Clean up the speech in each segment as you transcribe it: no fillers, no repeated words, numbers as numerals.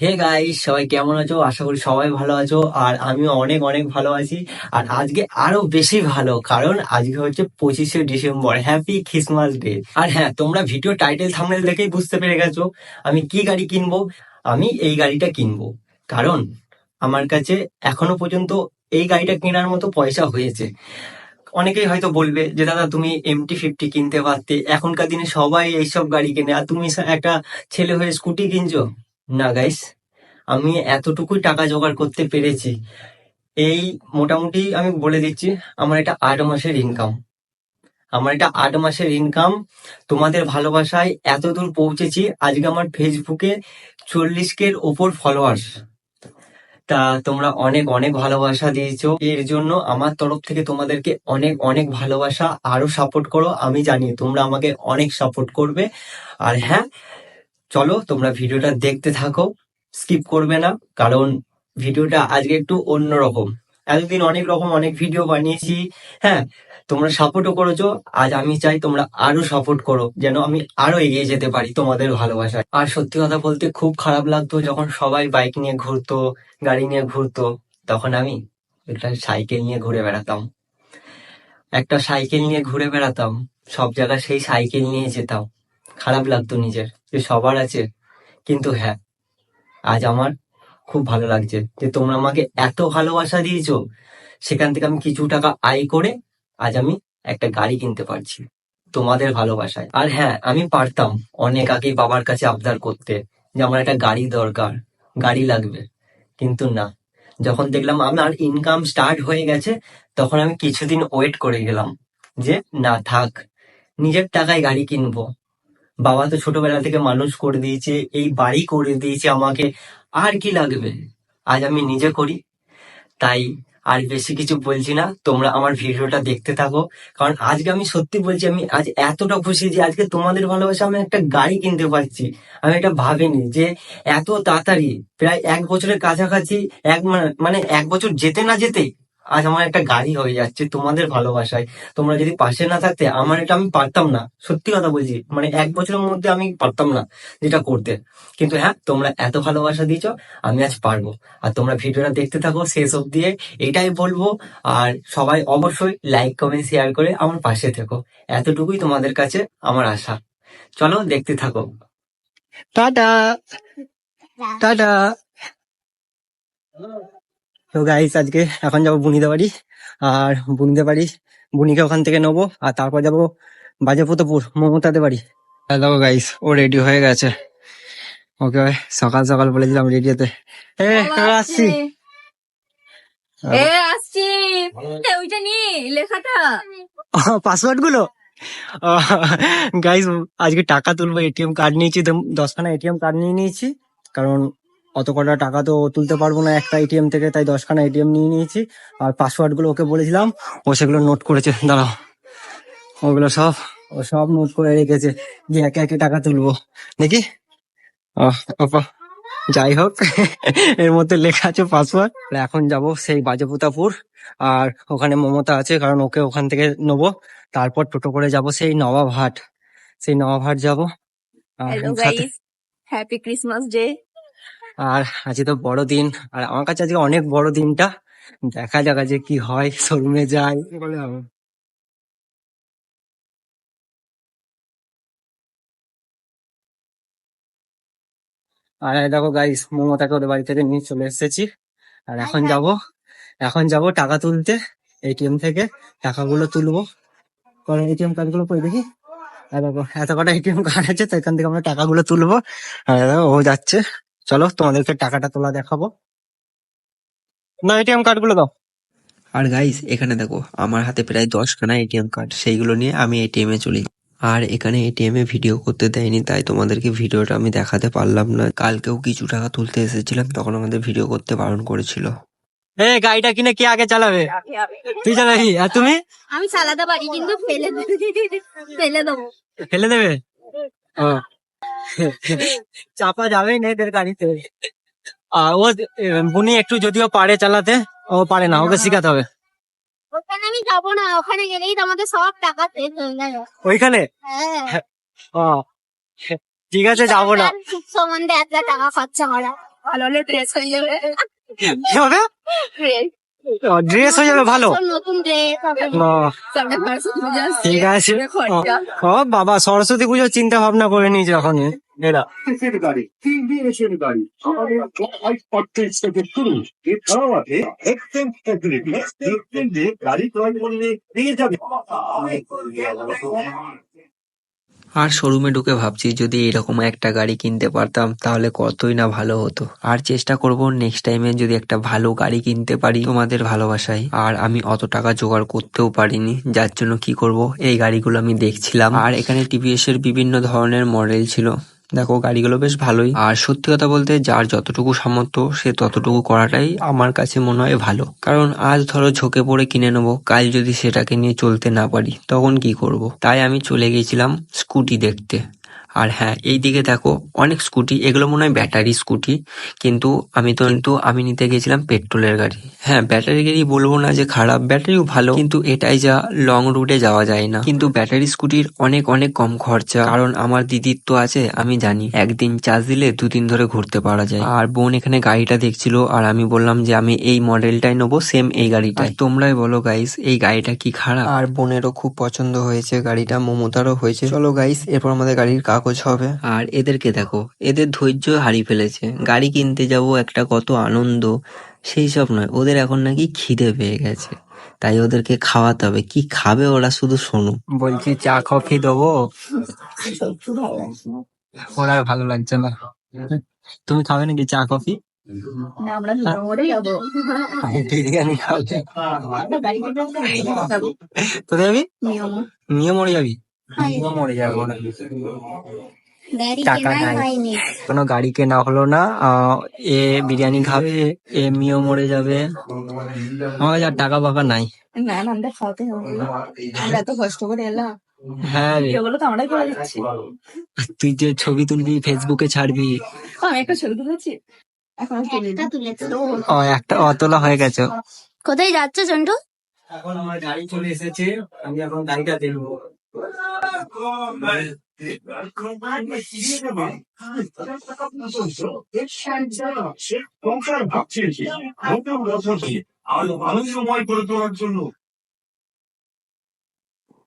Hey guys, সবাই কেমন আছো? আশা করি সবাই ভালো আছো। আর আমিও অনেক অনেক ভালো আছি। আর আজকে আরো বেশি ভালো, কারণ আজকে হচ্ছে 25শে ডিসেম্বর। Happy Christmas day. আর হ্যাঁ, তোমরা ভিডিও টাইটেল থাম্বনেল দেখেই বুঝতে পেরে গেছো আমি কি গাড়ি কিনবো। আমি এই গাড়িটা কিনবো, কারণ আমার কাছে এখনো পর্যন্ত এই গাড়িটা কেনার মতো পয়সা হয়েছে। অনেকেই হয়তো বলবে যে দাদা তুমি MT-50 কিনতে পারতে, এখনকার দিনে সবাই এইসব গাড়ি কেনে আর তুমি একটা ছেলে হয়ে স্কুটি কিনছো। না গাইস, আমি এতটুকুই টাকা জোগাড় করতে পেরেছি। এই মোটামুটি আমি বলে দিচ্ছি, আমার এটা 8 মাসের ইনকাম। তোমাদের ভালোবাসায় এত দূর পৌঁছেছি। আজকে আমার ফেসবুকে 40K-র ওপর ফলোয়ার্স। তা তোমরা অনেক অনেক ভালোবাসা দিয়েছো, এর জন্য আমার তরফ থেকে তোমাদেরকে অনেক অনেক ভালোবাসা। আরো সাপোর্ট করো, আমি জানি তোমরা আমাকে অনেক সাপোর্ট করবে। আর হ্যাঁ, চলো তোমরা ভিডিওটা দেখতে থাকো, স্কিপ করবে না, কারণ ভিডিওটা আজকে একটু অন্যরকম। এতদিন অনেক রকম অনেক ভিডিও বানিয়েছি। হ্যাঁ, তোমরা সাপোর্টও করেছো। আজ আমি চাই তোমরা আরো সাপোর্ট করো, যেন আমি আরো এগিয়ে যেতে পারি তোমাদের ভালোবাসায়। আর সত্যি কথা বলতে খুব খারাপ লাগতো যখন সবাই বাইক নিয়ে ঘুরতো, গাড়ি নিয়ে ঘুরতো, তখন আমি একটা সাইকেল নিয়ে ঘুরে বেড়াতাম। সব জায়গায় সেই সাইকেল নিয়ে যেতাম। খারাপ লাগতো নিজের, যে সবার আছে। কিন্তু হ্যাঁ, আজ আমার খুব ভালো লাগছে যে তোমরা আমাকে এত ভালোবাসা দিয়েছো। সেখান থেকে আমি কিছু টাকা আয় করে আজ আমি একটা গাড়ি কিনতে পারছি তোমাদের ভালোবাসায়। আর হ্যাঁ, আমি পারতাম অনেক আগেই বাবার কাছে আবদার করতে যে আমার একটা গাড়ি দরকার, গাড়ি লাগবে। কিন্তু না, যখন দেখলাম আমার ইনকাম স্টার্ট হয়ে গেছে, তখন আমি কিছুদিন ওয়েট করে গেলাম যে না থাক, নিজের টাকায় গাড়ি কিনবো। বাবা তো ছোটবেলা থেকে মানুষ করে দিয়েছে, এই বাড়ি করে দিয়েছে আমাকে, আর কি লাগবে। আজ আমি নিজে করি। তাই আর বেশি কিছু বলছি না, তোমরা আমার ভিডিওটা দেখতে থাকো। কারণ আজকে আমি সত্যি বলছি, আমি আজ এতটা খুশি যে আজকে তোমাদের ভালোবাসা আমি একটা গাড়ি কিনতে পারছি। আমি এটা ভাবিনি যে এত তাড়াতাড়ি, প্রায় 1 বছরের কাছাকাছি, মানে 1 বছর যেতে না যেতে আজ আমার একটা গাড়ি হয়ে যাচ্ছে তোমাদের ভালোবাসায়। তোমরা যদি পাশে না থাকতে, আমার এটা আমি পারতাম না। সত্যি কথা বলছি, মানে 1 বছরের মধ্যে আমি পারতাম না যেটা করতে। কিন্তু হ্যাঁ, তোমরা এত ভালোবাসা দিয়েছো, আমি আজ পারবো। আর তোমরা ভিডিওটা দেখতে থাকো শেষ অবধি, এটাই বলবো। আর সবাই অবশ্যই লাইক কমেন্ট শেয়ার করে আমার পাশে থেকো, এতটুকুই তোমাদের কাছে আমার আশা। চলো দেখতে থাকো। Tata tata. তো গাইস, আজকে এখন যাবো বুনিদা বাড়ি। আর বুনিকে ওখান থেকে নেবো, আর তারপর যাবো বাজেপ্রতাপুর মমতাদের বাড়ি। দেখো গাইস, ও রেডি হয়ে গেছে। ওকে সকাল সকাল বলেছিলাম রেডি হতে। আসছি আসছি। ওইটা নিয়ে লেখাটা পাসওয়ার্ড গুলো। গাইস, আজকে টাকা তুলবো, ATM কার্ড নিয়েছি, 10খানা ATM কার্ড নিয়ে নিয়েছি। কারণ অত কটা টাকা তো তুলতে পারবো না একটা ATM থেকে, তাই 10খানা ATM নিয়ে নিয়েছি। আর পাসওয়ার্ড গুলো ওকে বলেছিলাম, ও সেগুলো নোট করেছে। দাঁড়াও, ও সব নোট করে রেখেছে যে একে একে টাকা তুলবো। দেখি। ওপা, যাই হোক, এর মধ্যে লেখা আছে পাসওয়ার্ড। এখন যাব সেই বাজেপ্রতাপুর, আর ওখানে মমতা আছে, কারণ ওকে ওখান থেকে নেবো। তারপর টোটো করে যাব সেই নবাবহাট যাব। আর হ্যালো সাথে গাইস, হ্যাপি ক্রিসমাস ডে। আর আজকে তো বড় দিন, আর আমার কাছে আজকে অনেক বড় দিনটা। দেখা যাক আজকে কি হয়, শোরুমে যাই বলে হবে। আর এই দেখো গাইস, মমতাকে ওদের বাড়ি থেকে নিয়ে চলে এসেছি। আর এখন যাব টাকা তুলতে, ATM থেকে টাকাগুলো তুলবো। কারণ ATM কার্ড গুলো কই দেখি। আর দেখো, এত কটা ATM কার্ড আছে, তো এখান থেকে আমরা টাকাগুলো তুলবো। আর দেখো, ও যাচ্ছে। চলো তোমাদেরকে টাকাটা তোলা দেখাবো। না, ATM কার্ড গুলো দাও। আর গাইস, এখানে দেখো আমার হাতে প্রায় 10খানা ATM কার্ড, সেইগুলো নিয়ে আমি ATM-এ চলি। আর এখানে ATM-এ ভিডিও করতে দেয়নি, তাই তোমাদেরকে ভিডিওটা আমি দেখাতে পারলাম না। কালকেও কিছু টাকা তুলতে এসেছিলাম, তখন আমাদের ভিডিও করতে বারণ করেছিল। গাড়িটা কিনে কে আগে চালাবে? তুই চালাবি? আর তুমি? আমি চালাতে পারি, কিন্তু ফেলে দেবো। ফেলে দেবে? ও, চাপা যাবেই না এদের গাড়িতে। আর ও, বুনি একটু যদিও পারে চালাতে, ও পারে না, ওকে শিখাতে হবে। ওখানে আমি যাবো না, ওখানে গেলেই তো আমাদের সব টাকা শেষ হয়ে যাবে। ওইখানে? হ্যাঁ, ও, ঠিক আছে, যাবো না। সুখ সম্বন্ধে এত টাকা খরচা করা। ভালো হলে ড্রেস হয়ে যাবে। কি হবে? ড্রেস হয়ে যাবে ভালো? নতুন ড্রেস হবে। ও, সামনে সরস্বতী পূজা আসছে। ঠিক আছে। খরচা। ও বাবা, সরস্বতী পুজোর চিন্তা ভাবনা করে নিয়েছে এখন এরা। এসের গাড়ি, 3 দিন এসের গাড়ি। আমাদের পার্টেজ থেকে শুরু। এছাড়াও আছে এক্সচেঞ্জ ফ্যাসিলিটি। এক্সচেঞ্জে গাড়ি ক্রয় করলে পেয়ে যাবে। আর শোরুমে ঢুকে ভাবছি যদি এরকম একটা গাড়ি কিনতে পারতাম তাহলে কতই না ভালো হতো। আর চেষ্টা করব নেক্সট টাইমে যদি একটা ভালো গাড়ি কিনতে পারি তোমাদের ভালোবাসায়। আর আমি অত টাকা জোগাড় করতেও পারিনি, যার জন্য কি করব, এই গাড়িগুলো আমি দেখছিলাম। আর এখানে টিভিএস এর বিভিন্ন ধরনের মডেল ছিল। দেখো গাড়িগুলো বেশ ভালোই। আর সত্যি কথা বলতে যার যতটুকু সামর্থ্য সে ততটুকু করাটাই আমার কাছে মনে হয় ভালো। কারণ আজ ধরো ঝোঁকে পড়ে কিনে নেবো, কাল যদি সেটাকে নিয়ে চলতে না পারি তখন কি করব। তাই আমি চলে গেছিলাম স্কুটি দেখতে। আর হ্যাঁ, এই দিকে দেখো অনেক স্কুটি, এগুলো মনে হয় ব্যাটারি স্কুটি, কিন্তু আমি নিতে গেছিলাম পেট্রোলের গাড়ি। হ্যাঁ, ব্যাটারি গাড়ি বলবো না যে খারাপ, ব্যাটারিও ভালো, কিন্তু এটাই যা লং রুটে যাওয়া যায় না। কিন্তু ব্যাটারি স্কুটির অনেক অনেক কম খরচা, কারণ আমার দিদির তো আছে, আমি জানি একদিন চার্জ দিলে 2 দিন ধরে ঘুরতে পারা যায়। আর বোন এখানে গাড়িটা দেখছিল, আর আমি বললাম যে আমি এই মডেলটাই নেবো, সেম এই গাড়িটা। তোমরাই বলো গাইস, এই গাড়িটা কি খারাপ? আর বোনেরও খুব পছন্দ হয়েছে গাড়িটা, মমতারও হয়েছে। চলো গাইস, এরপর আমাদের গাড়ির কাগজ হবে। আর এদেরকে দেখো, এদের ধৈর্য হারিয়ে ফেলেছে। গাড়ি কিনতে যাব একটা কত আনন্দ, সেই সব নয়, ওদের এখন নাকি খিদে পেয়ে গেছে, তাই ওদেরকে খাওয়াতে হবে। কি খাবে ওরা শুধু শোনো। বলছি চা কফি দেবো? ওরা আর ভালো লাগছে না। তুমি খাবে নাকি চা কফি? না, আমরা দুটো মোড়ে যাবো। বিরিয়ানি খাবে? কোথায় যাবি? নিয়ে মরে যাবি? নিয়ে মরে যাবো না। গাড়ি টাকা কেনাই নাই, হয়নি। কোনো গাড়ি কেনা হলো না। এ বিরিয়ানি খাবে, এ মিও মরে যাবে। আমার কাছে আর টাকা ফাকা নাই। না না, আমরা খাওয়াতে হবে। আমরা এত কষ্ট করে এলাম, হ্যাঁ রে, এগুলো তো আমরাই করে দিচ্ছি। তুই যে ছবি তুলবি ফেসবুকে ছাড়বি। আমি একটা ছবি তুলেছি, এখন একটা তুলেছি। একটা অতলা হয়ে গেছে। কোথায় যাচ্ছ চন্টু? এখন আমার গাড়ি চলে এসেছে, আমি এখন গাড়িটা দেখবো। সংসার ভাবছেন কি? নতুন বছরকে আরো আনন্দময় করে তোলার জন্য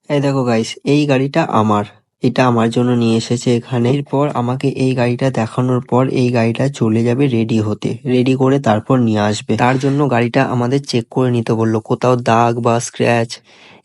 এই দেখো গাইস, এই গাড়িটা আমার, এটা আমার জন্য নিয়ে এসেছে এখানে। এরপর আমাকে এই গাড়িটা দেখানোর পর এই গাড়িটা চলে যাবে রেডি হতে, রেডি করে তারপর নিয়ে আসবে। তার জন্য গাড়িটা আমাদের চেক করে নিতে বললো, কোথাও দাগ বা স্ক্র্যাচ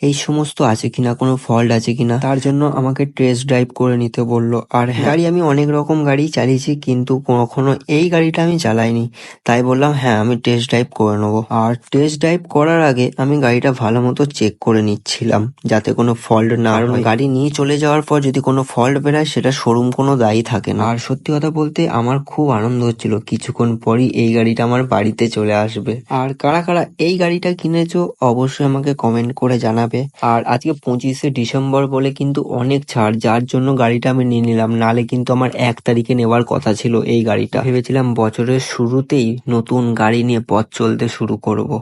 এই সমস্ত আছে কিনা, কোনো ফল্ট আছে কিনা, তার জন্য আমাকে টেস্ট ড্রাইভ করে নিতে বললো। আর হ্যাঁ, গাড়ি আমি অনেক রকম গাড়ি চালিয়েছি, কিন্তু কখনো এই গাড়িটা আমি চালাইনি, তাই বললাম হ্যাঁ আমি টেস্ট ড্রাইভ করে নেবো। আর টেস্ট ড্রাইভ করার আগে আমি গাড়িটা ভালো মতো চেক করে নিচ্ছিলাম যাতে কোনো ফল্ট না হয়। গাড়ি নিয়ে চলে যাওয়ার পর যদি কোনো ফল্ট বেরোয় সেটা শোরুম কোনো দায়ী থাকে না। আর সত্যি কথা বলতে আমার খুব আনন্দ হচ্ছিল, কিছুক্ষণ পরই এই গাড়িটা আমার বাড়িতে চলে আসবে। আর কারা কারা এই গাড়িটা কিনেছো অবশ্যই আমাকে কমেন্ট করে জানাবে। আর আজকে 25শে ডিসেম্বর বলে কিন্তু অনেক ছাড়, যার জন্য গাড়িটা আমি নিয়ে নিলাম, নালে কিন্তু আমার 1 তারিখে নেওয়ার কথা ছিল এই গাড়িটা। ভেবেছিলাম বছরের শুরুতেই নতুন গাড়ি নিয়ে পথ চলতে শুরু করব।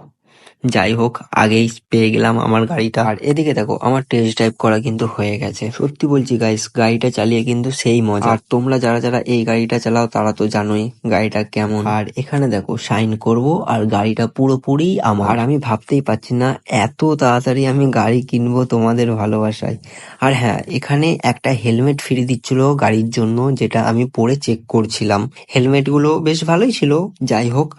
যাই হোক, আগেই পেয়ে গেলাম আমার গাড়িটা। আর এদিকে দেখো আমার টেস্ট ড্রাইভ করা কিন্তু হয়ে গেছে। সত্যি বলছি গাইস, গাড়িটা চালিয়ে কিন্তু সেই মজা। আর তোমরা যারা যারা এই গাড়িটা চালাও তারা তো জানোই গাড়িটা কেমন। আর এখানে দেখো সাইন করব, আর গাড়িটা পুরোপুরি আমার। আর আমি ভাবতেই পারছি না এত তাড়াতাড়ি আমি গাড়ি কিনবো তোমাদের ভালোবাসায়। আর হ্যাঁ, এখানে একটা হেলমেট ফ্রি দিচ্ছিল গাড়ির জন্য, যেটা আমি পরে চেক করছিলাম। হেলমেটগুলো বেশ ভালোই ছিল। যাই হোক,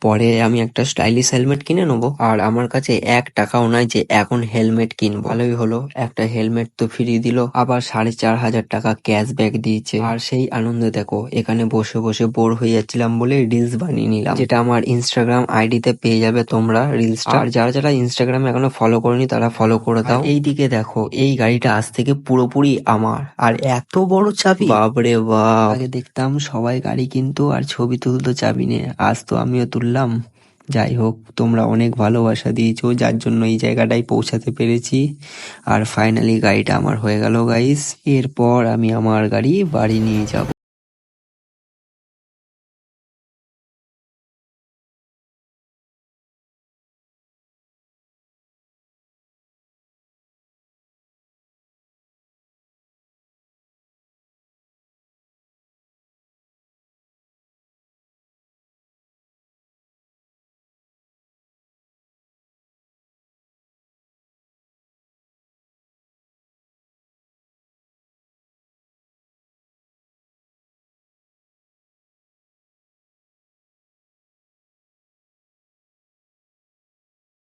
পরে আমি একটা স্টাইলিশ হেলমেট কিনে নেবো। আর আমার কাছে 1 টাকাও নাই যে এখন হেলমেট কিনবো। ভালোই হলো, একটা হেলমেট তো ফ্রি দিল, আবার 4,500 টাকা ক্যাশব্যাক দিয়েছে। আর সেই আনন্দে দেখো এখানে বসে বসে বোর হয়ে যাচ্ছিলাম বলে রিলস বানিয়ে নিলাম, যেটা আমার ইনস্টাগ্রাম আইডিতে পেয়ে যাবে তোমরা রিলসটা। আর যারা যারা ইনস্টাগ্রামে এখনো ফলো করনি তারা ফলো করে দাও। এইদিকে দেখো এই গাড়িটা আজ থেকে পুরোপুরি আমার। আর এত বড় চাবি, বাপরে বাপ! আগে দেখতাম সবাই গাড়ি কিনতো আর ছবি তুলতো চাবি নিয়ে, আজ তো আমিও তুললাম। যাই হোক, তোমরা অনেক ভালোবাসা দিয়েছো, যার জন্য এই জায়গাটায় পৌঁছাতে পেরেছি। আর ফাইনালি গাড়িটা আমার হয়ে গেল গাইস। এরপর আমি আমার গাড়ি বাড়ি নিয়ে যাব।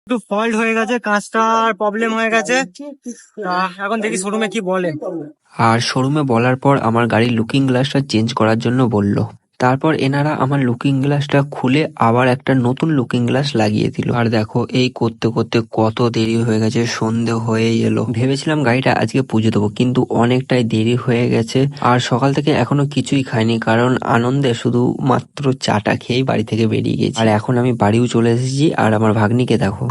একটু ফল্ট হয়ে গেছে, কাঁচটার প্রবলেম হয়ে গেছে। এখন দেখি শোরুমে কি বলে। আর শোরুমে বলার পর আমার গাড়ির লুকিং গ্লাসটা চেঞ্জ করার জন্য বলল। তারপর এনারা আমার লুকিং গ্লাসটা খুলে আবার একটা নতুন লুকিং গ্লাস লাগিয়ে দিল। আর দেখো এই করতে করতে কত দেরি হয়ে গেছে, সন্ধে হয়েই এলো। ভেবেছিলাম গাড়িটা আজকে পুজো দেবো, কিন্তু অনেকটাই দেরি হয়ে গেছে। আর সকাল থেকে এখনো কিছুই খাইনি, কারণ আনন্দে শুধু মাত্র চাটা খেয়েই বাড়ি থেকে বেরিয়ে গেছি। আর এখন আমি বাড়িও চলে এসেছি। আর আমার ভাগ্নিকে দেখো,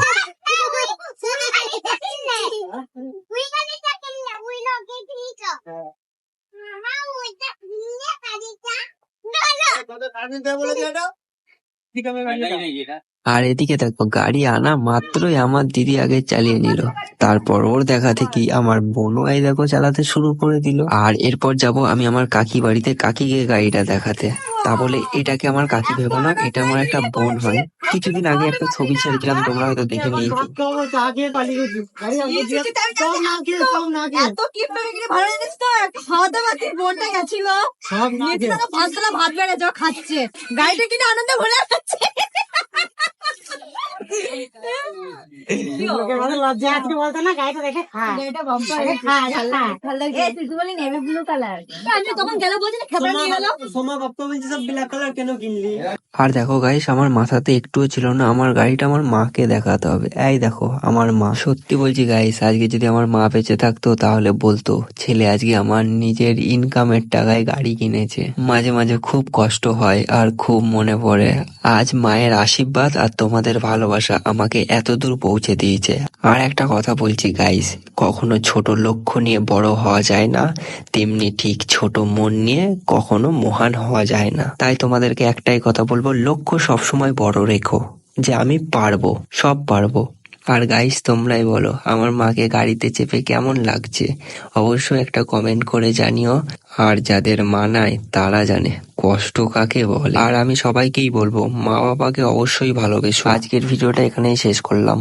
আর এদিকে দেখো গাড়ি আনা মাত্রই আমার দিদি আগে চালিয়ে নিল। তারপর ওর দেখা থেকে আমার বোনও এই দেখো চালাতে শুরু করে দিল। আর এরপর যাব আমি আমার কাকি বাড়িতে, কাকিকে গাড়িটা দেখাতে। তা বলে এটাকে আমার কাকি ভেবো না, এটা আমার একটা বোন হয়। কিছুদিন আগে একটা ছবি ছেড়েছিলাম, তোমরা হয়তো দেখে নিয়েছো। এত কিপ মেরে কিনে ভালো জানিস তো, খাওয়া দাওয়া তুই বোনটা গেছিল নিচে তারা 5 তলা ভাত বেড়ে যা খাচ্ছে, গাড়িটা কিনে আনন্দে ভরে যাচ্ছে। লজ্জা আছে বলতো না, গাড়িটা দেখে খা। গাড়িটা বাম্পার ভালো লাগছে। তুই বলি নেভি ব্লু কালার, আমি তখন গেল বলছি খেপড়া নিয়ে গেল। সোমা বাপ্পা বলছে সব ব্ল্যাক কালার কেন কিনলি? আর দেখো গাইস, আমার মাথাতে একটুও ছিল না আমার গাড়িটা আমার মাকে দেখাতে হবে। এই দেখো আমার মা। সত্যি বলছি গাইস, আজকে যদি আমার মা বেঁচে থাকতো তাহলে বলতো ছেলে আজকে আমার নিজের ইনকামের টাকায় গাড়ি কিনেছে। মাঝে মাঝে খুব কষ্ট হয় আর খুব মনে পড়ে। আজ মায়ের আশীর্বাদ আর তোমাদের ভালোবাসা আমাকে এত দূর পৌঁছে দিয়েছে। আর একটা কথা বলছি গাইস, কখনো ছোট লক্ষ্য নিয়ে বড় হওয়া যায় না, তেমনি ঠিক ছোট মন নিয়ে কখনো মহান হওয়া যায় না। তাই তোমাদেরকে একটাই কথা বলবো, লক্ষ্য সবসময় বড় রেখো, যে আমি পারবো, সব পারবো। আর গাইস তোমরাই বলো আমার মাকে গাড়িতে চেপে কেমন লাগছে, অবশ্যই একটা কমেন্ট করে জানিও। আর যাদের মা নাই তারা জানে কষ্ট কাকে বলে। আর আমি সবাইকেই বলবো মা বাবাকে অবশ্যই ভালোবেসো। আজকের ভিডিওটা এখানেই শেষ করলাম।